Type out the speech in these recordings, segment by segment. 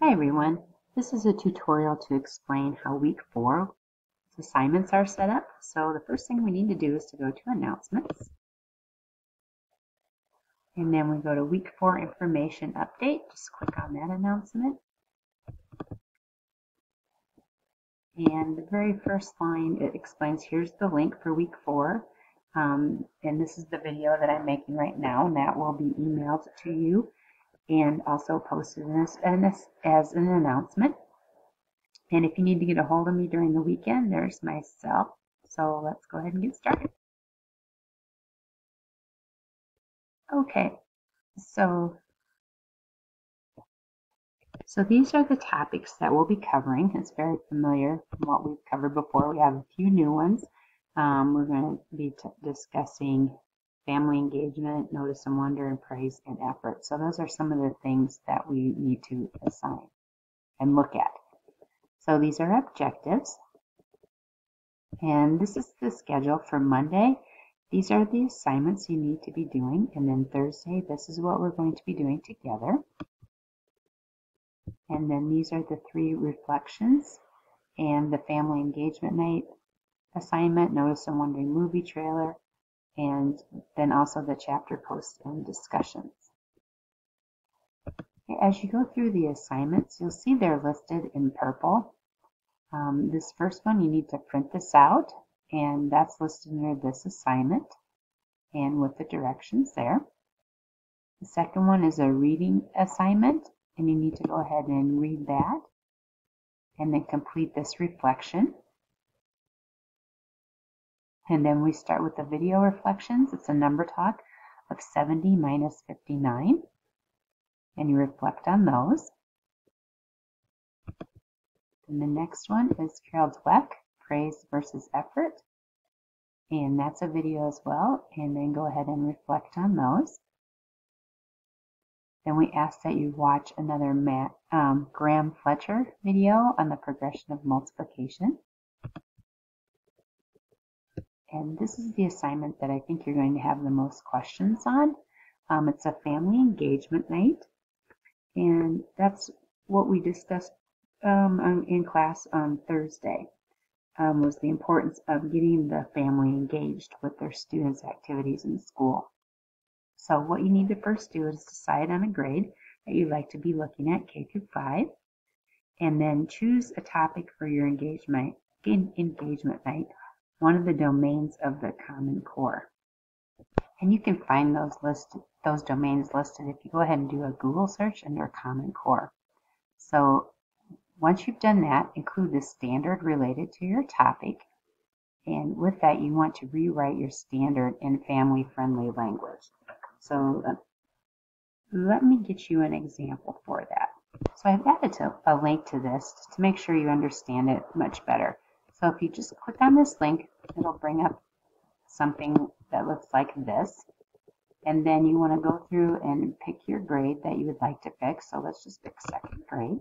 Hi everyone, this is a tutorial to explain how week 4 assignments are set up. So the first thing we need to do is to go to announcements. And then we go to week 4 information update. Just click on that announcement. And the very first line, it explains here's the link for week 4. And this is the video that I'm making right now, and that will be emailed to you and also posted as an announcement. And if you need to get a hold of me during the weekend, there's my cell. So let's go ahead and get started. Okay, so these are the topics that we'll be covering. It's very familiar from what we've covered before. We have a few new ones. We're going to be discussing family engagement, notice and wonder, and praise and effort. So those are some of the things that we need to assign and look at. So these are objectives. And this is the schedule for Monday. These are the assignments you need to be doing. And then Thursday, this is what we're going to be doing together. And then these are the 3 reflections and the family engagement night assignment, notice and wondering movie trailer, and then also the chapter posts and discussions. As you go through the assignments, you'll see they're listed in purple. This first one, you need to print this out, and that's listed near this assignment and with the directions there. The second one is a reading assignment, and you need to go ahead and read that and then complete this reflection. And then we start with the video reflections. It's a number talk of 70 minus 59, and you reflect on those. And the next one is Carol Dweck, praise versus effort. And that's a video as well. And then go ahead and reflect on those. Then we ask that you watch another Graham Fletcher video on the progression of multiplication. And this is the assignment that I think you're going to have the most questions on. It's a family engagement night. And that's what we discussed in class on Thursday, was the importance of getting the family engaged with their students' activities in school. So what you need to first do is decide on a grade that you'd like to be looking at, K through 5, and then choose a topic for your engagement night, one of the domains of the Common Core. And you can find those domains listed if you go ahead and do a Google search under Common Core. So once you've done that, include the standard related to your topic. And with that, you want to rewrite your standard in family-friendly language. So let me get you an example for that. So I've added a link to this to make sure you understand it much better. So if you just click on this link, it'll bring up something that looks like this. And then you want to go through and pick your grade that you would like to pick. So let's just pick 2nd grade.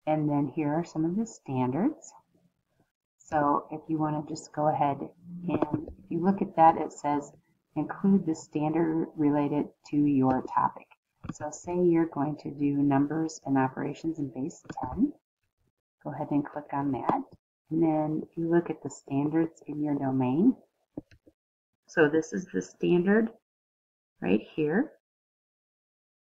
And then here are some of the standards. So if you want to just go ahead and if you look at that, it says include the standard related to your topic. So say you're going to do numbers and operations in base 10. Go ahead and click on that. And then you look at the standards in your domain. So this is the standard right here.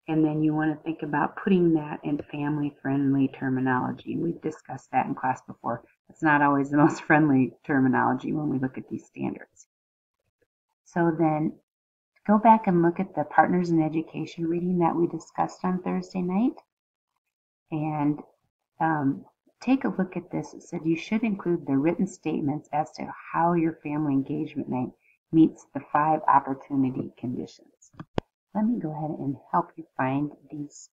And then you want to think about putting that in family-friendly terminology. We've discussed that in class before. It's not always the most friendly terminology when we look at these standards. So then go back and look at the Partners in Education reading that we discussed on Thursday night. And take a look at this. It said you should include the written statements as to how your family engagement night meets the 5 opportunity conditions. Let me go ahead and help you find these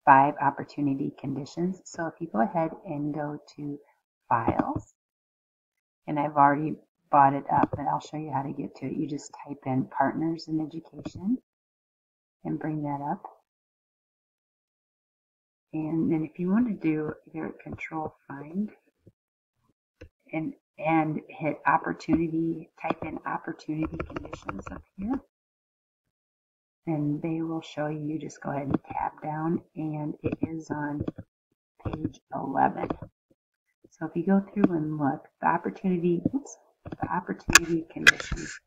5 opportunity conditions. So if you go ahead and go to Files, and I've already brought it up, but I'll show you how to get to it. You just type in Partners in Education and bring that up. And then if you want to do either Control Find and hit Opportunity, type in Opportunity Conditions up here. and they will show you. You just go ahead and tab down, and it is on page 11. So if you go through and look, the opportunity conditions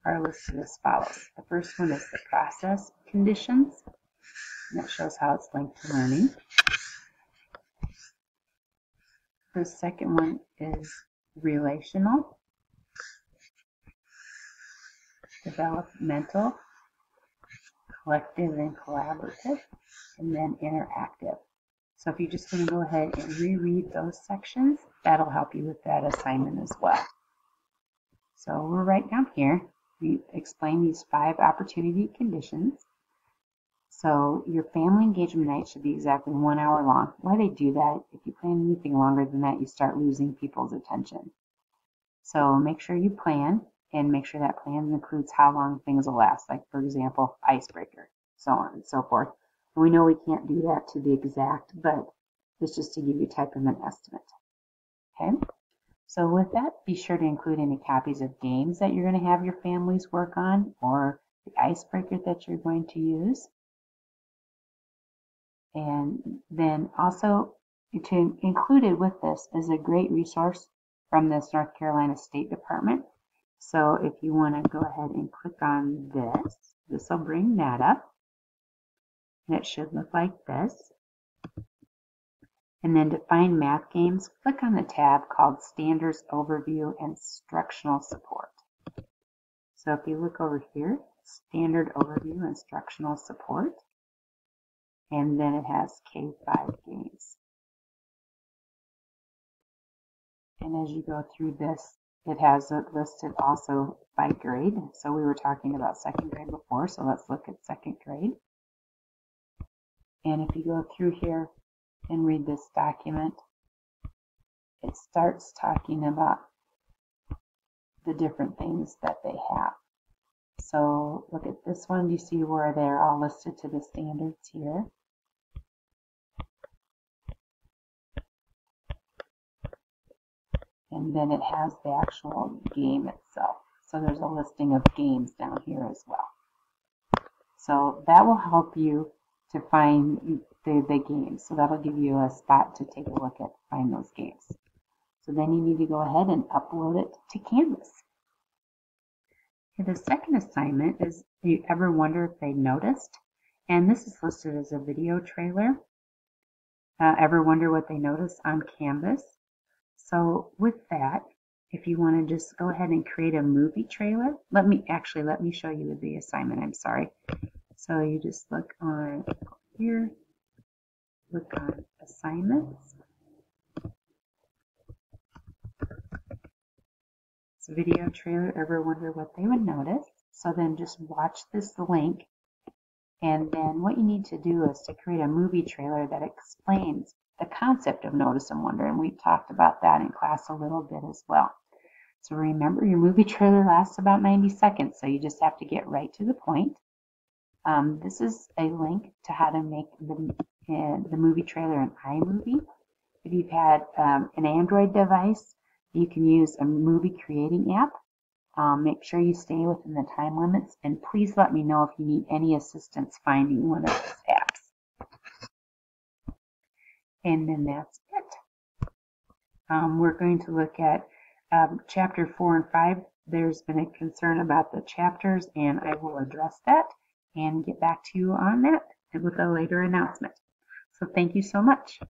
are listed as follows. The first one is the process conditions, and that shows how it's linked to learning. The second one is relational, developmental, collective and collaborative, and then interactive. So if you just want to go ahead and reread those sections, that'll help you with that assignment as well. So we're right down here. We explain these 5 opportunity conditions. So your family engagement night should be exactly 1 hour long. Why they do that, if you plan anything longer than that, you start losing people's attention. So make sure you plan, and make sure that plan includes how long things will last. Like, for example, icebreaker, so on and so forth. And we know we can't do that to the exact, but it's just to give you type of an estimate. Okay? So with that, be sure to include any copies of games that you're going to have your families work on, or the icebreaker that you're going to use. And then also, to included with this is a great resource from this North Carolina State Department. So if you want to go ahead and click on this will bring that up. And it should look like this. And then to find math games, click on the tab called Standards Overview Instructional Support. So if you look over here, Standard Overview Instructional Support, and then it has K5 games. And as you go through this, it has it listed also by grade. So we were talking about 2nd grade before, so let's look at 2nd grade. And if you go through here and read this document, it starts talking about the different things that they have. So look at this one. Do you see where they're all listed to the standards here? And then it has the actual game itself. So there's a listing of games down here as well. So that will help you to find the games. So that'll give you a spot to take a look at, find those games. So then you need to go ahead and upload it to Canvas. Okay, the second assignment is, do you ever wonder if they noticed? And this is listed as a video trailer. Ever wonder what they noticed on Canvas? So with that, if you want to just go ahead and create a movie trailer, let me show you the assignment. I'm sorry. So you just look on here, look on assignments. It's a video trailer. Ever wonder what they would notice? So then just watch this link, and then what you need to do is to create a movie trailer that explains the concept of notice and wonder, and we talked about that in class a little bit as well. So remember, your movie trailer lasts about 90 seconds, so you just have to get right to the point. This is a link to how to make the movie trailer in iMovie. If you've had an Android device, you can use a movie creating app. Make sure you stay within the time limits, and please let me know if you need any assistance finding one of those apps. And then that's it. We're going to look at chapter 4 and 5. There's been a concern about the chapters, and I will address that and get back to you on that with a later announcement. So thank you so much.